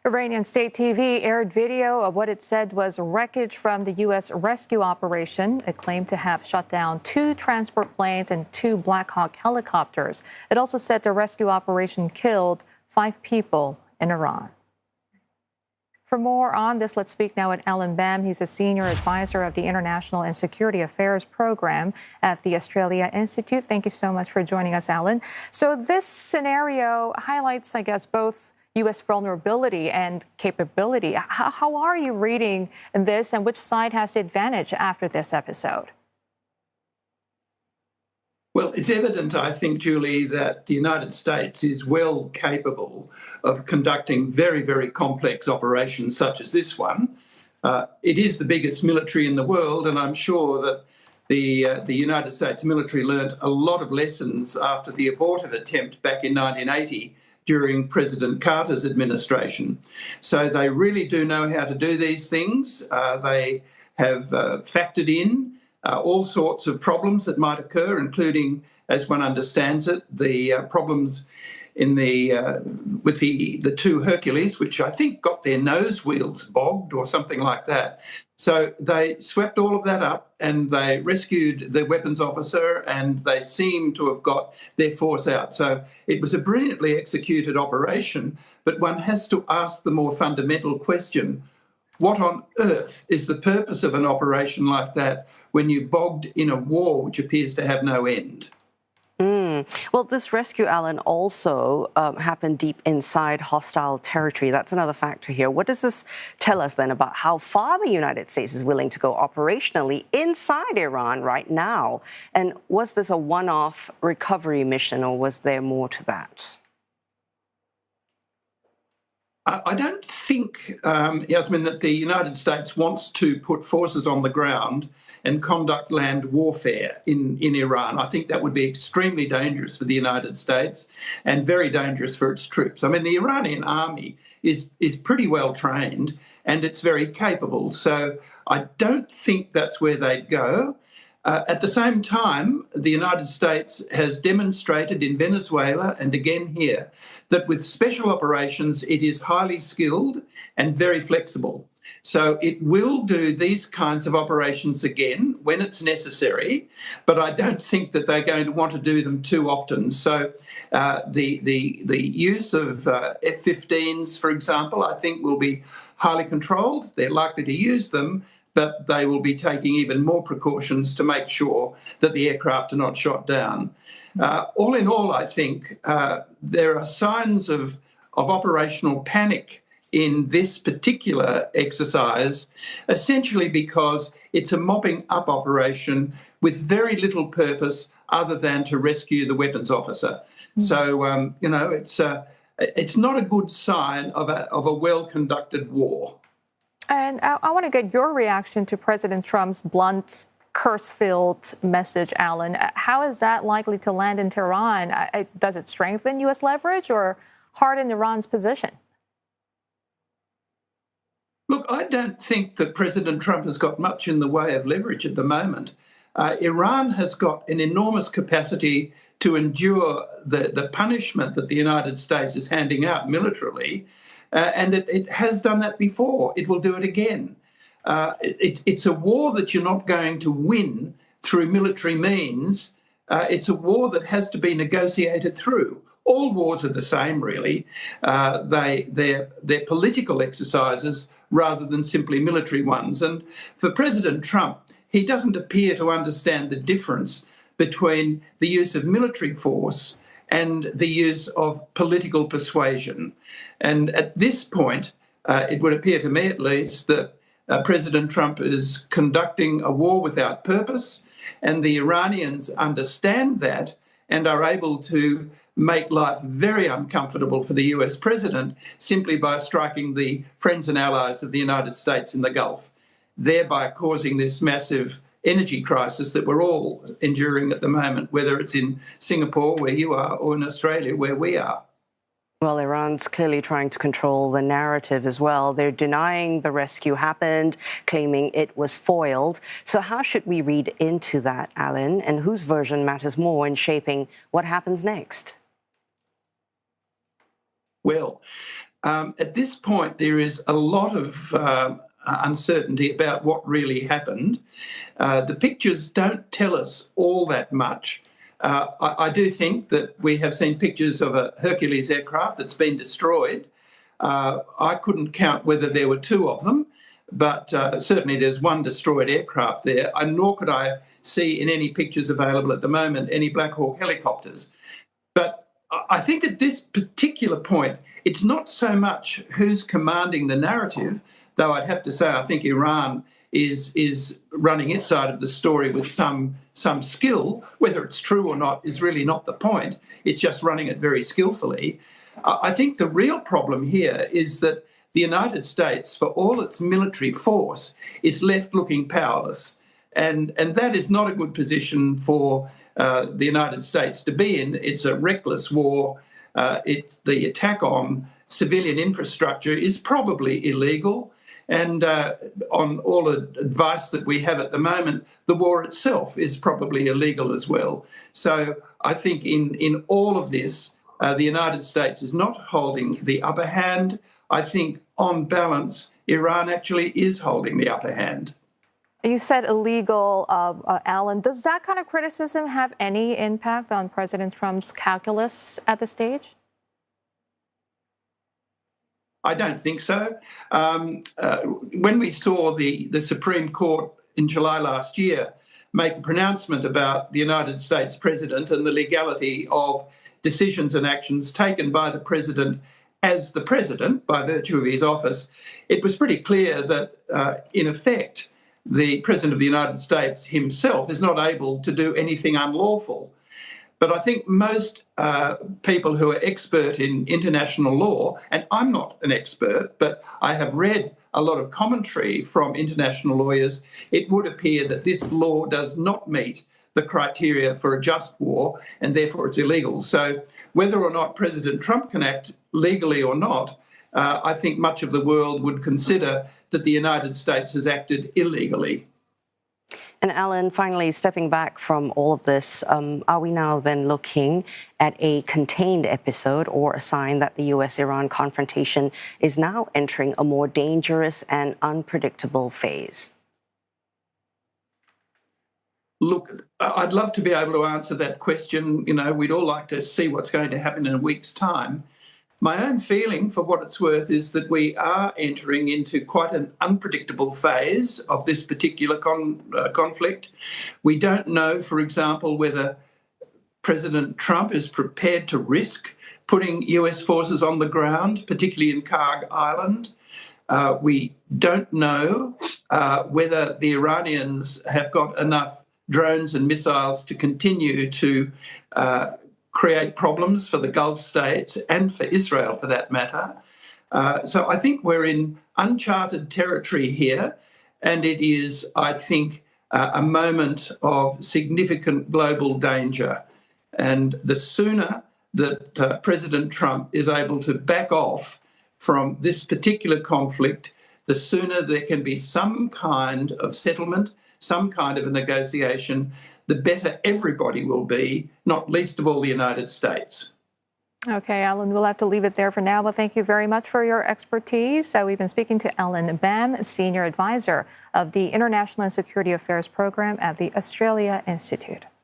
Iranian state TV aired video of what it said was wreckage from the U.S. rescue operation. It claimed to have shot down 2 transport planes and 2 Black Hawk helicopters. It also said the rescue operation killed 5 people in Iran. For more on this, let's speak now with Allan Behm. He's a senior advisor of the International and Security Affairs Program at the Australia Institute. Thank you so much for joining us, Allan. So this scenario highlights, I guess, both U.S. vulnerability and capability. How are you reading this, and which side has the advantage after this episode? Well, it's evident, I think, Julie, that the United States is well capable of conducting very, very complex operations such as this one. It is the biggest military in the world, and I'm sure that the United States military learned a lot of lessons after the abortive attempt back in 1980 during President Carter's administration. So they really do know how to do these things. They have factored in all sorts of problems that might occur, including, as one understands it, the problems in with the 2 Hercules, which I think got their nose wheels bogged or something like that. So they swept all of that up and they rescued the weapons officer, and they seem to have got their force out. So it was a brilliantly executed operation, but one has to ask the more fundamental question: what on earth is the purpose of an operation like that when you're bogged in a war which appears to have no end? Well, this rescue, Allan, also happened deep inside hostile territory. That's another factor here. What does this tell us then about how far the United States is willing to go operationally inside Iran right now? And was this a one-off recovery mission, or was there more to that? I don't think, Yasmin, that the United States wants to put forces on the ground and conduct land warfare in Iran. I think that would be extremely dangerous for the United States and very dangerous for its troops. I mean, the Iranian army is pretty well trained and it's very capable. So I don't think that's where they'd go. At the same time, the United States has demonstrated in Venezuela and again here that with special operations, it is highly skilled and very flexible. So it will do these kinds of operations again when it's necessary, but I don't think that they're going to want to do them too often. So the use of F-15s, for example, I think will be highly controlled. They're likely to use them, but they will be taking even more precautions to make sure that the aircraft are not shot down. All in all, I think there are signs of operational panic in this particular exercise, essentially because it's a mopping up operation with very little purpose other than to rescue the weapons officer. So, it's not a good sign of a well-conducted war. And I want to get your reaction to President Trump's blunt, curse-filled message, Allan. How is that likely to land in Tehran? Does it strengthen U.S. leverage or harden Iran's position? Look, I don't think that President Trump has got much in the way of leverage at the moment. Iran has got an enormous capacity to endure the punishment that the United States is handing out militarily, and it has done that before. It will do it again. It's a war that you're not going to win through military means. It's a war that has to be negotiated through. All wars are the same, really. They're political exercises rather than simply military ones. And for President Trump, he doesn't appear to understand the difference between the use of military force and the use of political persuasion. And at this point, it would appear to me at least that President Trump is conducting a war without purpose, and the Iranians understand that and are able to make life very uncomfortable for the US president simply by striking the friends and allies of the United States in the Gulf, thereby causing this massive energy crisis that we're all enduring at the moment, whether it's in Singapore, where you are, or in Australia, where we are. Well, Iran's clearly trying to control the narrative as well. They're denying the rescue happened, claiming it was foiled. So how should we read into that, Allan, and whose version matters more in shaping what happens next? Well, At this point, there is a lot of uncertainty about what really happened. The pictures don't tell us all that much. I do think that we have seen pictures of a Hercules aircraft that's been destroyed. I couldn't count whether there were two of them, but certainly there's one destroyed aircraft there, and nor could I see in any pictures available at the moment any Black Hawk helicopters. But I think at this particular point, it's not so much who's commanding the narrative, though I'd have to say I think Iran is running its side of the story with some skill. Whether it's true or not is really not the point. It's just running it very skillfully. I think the real problem here is that the United States, for all its military force, is left looking powerless. And that is not a good position for the United States to be in. It's a reckless war. The attack on civilian infrastructure is probably illegal. And on all the advice that we have at the moment, the war itself is probably illegal as well. So I think in all of this, the United States is not holding the upper hand. I think on balance, Iran actually is holding the upper hand. You said illegal, Allan. Does that kind of criticism have any impact on President Trump's calculus at this stage? I don't think so. When we saw the Supreme Court in July last year make a pronouncement about the United States president and the legality of decisions and actions taken by the president as the president by virtue of his office, it was pretty clear that, in effect, the President of the United States himself is not able to do anything unlawful. But I think most people who are expert in international law, and I'm not an expert, but I have read a lot of commentary from international lawyers, it would appear that this law does not meet the criteria for a just war, and therefore it's illegal. So whether or not President Trump can act legally or not, I think much of the world would consider that the United States has acted illegally. And Allan, finally, stepping back from all of this, are we now then looking at a contained episode or a sign that the US-Iran confrontation is now entering a more dangerous and unpredictable phase? Look, I'd love to be able to answer that question. You know, we'd all like to see what's going to happen in a week's time. My own feeling, for what it's worth, is that we are entering into quite an unpredictable phase of this particular conflict. We don't know, for example, whether President Trump is prepared to risk putting US forces on the ground, particularly in Karg Island. We don't know whether the Iranians have got enough drones and missiles to continue to create problems for the Gulf states and for Israel, for that matter. So I think we're in uncharted territory here, and it is, I think, a moment of significant global danger. And the sooner that President Trump is able to back off from this particular conflict, the sooner there can be some kind of settlement, some kind of a negotiation, the better everybody will be, not least of all the United States. Okay, Allan, we'll have to leave it there for now, but thank you very much for your expertise. We've been speaking to Allan Behm, Senior Advisor of the International and Security Affairs Program at the Australia Institute.